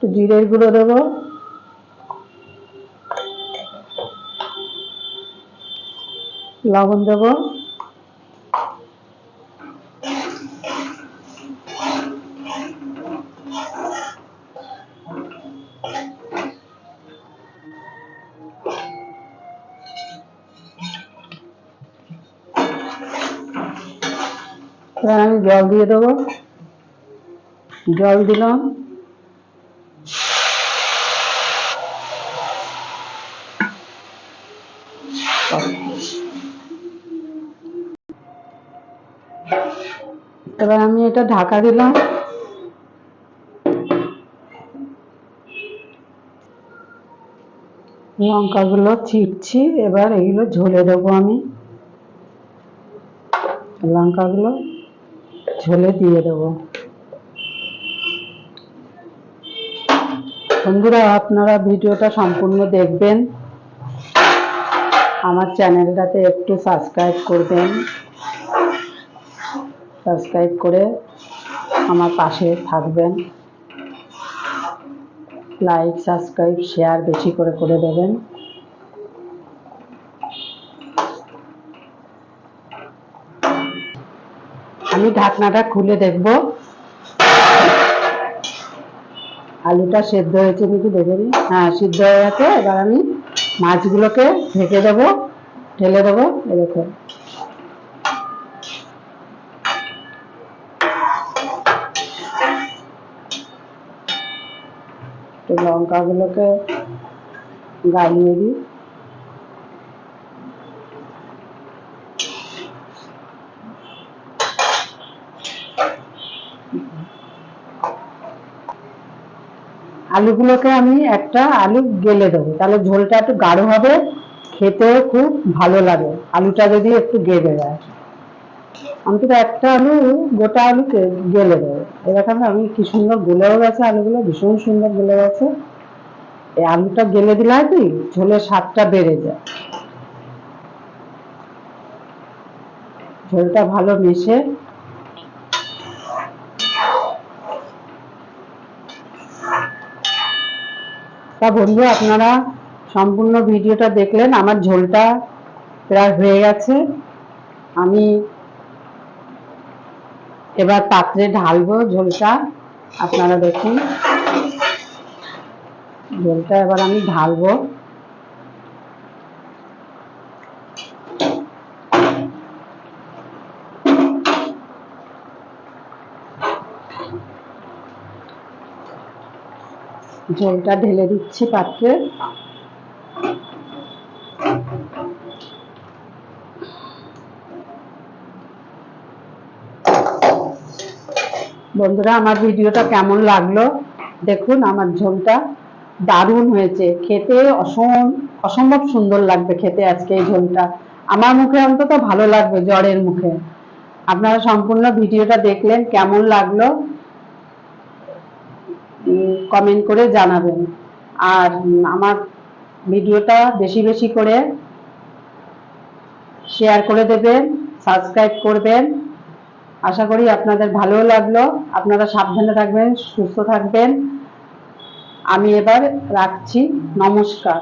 একটু জিরের গুঁড়ো দেবো, লবণ দেবো, এবার আমি জল দিয়ে দেবো, জল দিলাম, এবার আমি এটা ঢাকা দিলাম। লঙ্কাগুলো ছিটছি, এবার এগুলো ঝোলে দেবো আমি, লঙ্কাগুলো ঝোলে দিয়ে দেবো। বন্ধুরা, আপনারা ভিডিওটা সম্পূর্ণ দেখবেন, আমার চ্যানেলটাতে একটু সাবস্ক্রাইব করবেন, সাবস্ক্রাইব করে আমার পাশে থাকবেন, লাইক সাবস্ক্রাইব শেয়ার বেশি করে করে দেবেন। আমি ঢাকনাটা খুলে দেখব আলুটা সেদ্ধ হয়েছে নাকি, দেখে নিই। হ্যাঁ, সিদ্ধ হয়ে গেছে। এবার আমি মাছগুলোকে ঢেকে দেবো, ঢেলে দেবো। এরকম লঙ্কাগুলোকে গালিয়ে দিই। আলুগুলোকে আমি একটা আলু গেলে দেবো, তাহলে ঝোলটা একটু গাঢ় হবে, খেতে খুব ভালো লাগে আলুটা যদি একটু গেলে যায়। অন্তত একটা আলু, গোটা আলুকে গেলে দেবো। এরকম আমি কি সুন্দর গলেও গেছে, আলুগুলো ভীষণ সুন্দর গলে গেছে। এই আলুটা গেলে দিলে কি ঝোলের স্বাদটা বেড়ে যায়, ঝোলটা ভালো মিশে। তা বন্ধু, আপনারা সম্পূর্ণ ভিডিওটা দেখলেন। আমার ঝোলটা প্রায় হয়ে গেছে, আমি এবার পাত্রে ঢালবো ঝোলটা। আপনারা দেখুন, ঝোলটা এবার আমি ঢালবো। ঝোলটা ঢেলে দিচ্ছি পাত্রে। বন্ধুরা, আমার ভিডিওটা কেমন লাগলো দেখুন। আমার ঝোলটা দারুণ হয়েছে, খেতে অসম্ভব সুন্দর লাগবে খেতে আজকে এই ঝোলটা। আমার মুখে অন্তত ভালো লাগবে, জ্বরের মুখে। আপনারা সম্পূর্ণ ভিডিওটা দেখলেন, কেমন লাগলো কমেন্ট করে জানাবেন। আর আমার ভিডিওটা বেশি বেশি করে শেয়ার করে দেবেন, সাবস্ক্রাইব করবেন। আশা করি আপনাদের ভালো লাগলো। আপনারা সাবধানে থাকবেন, সুস্থ থাকবেন। আমি এবার রাখছি, নমস্কার।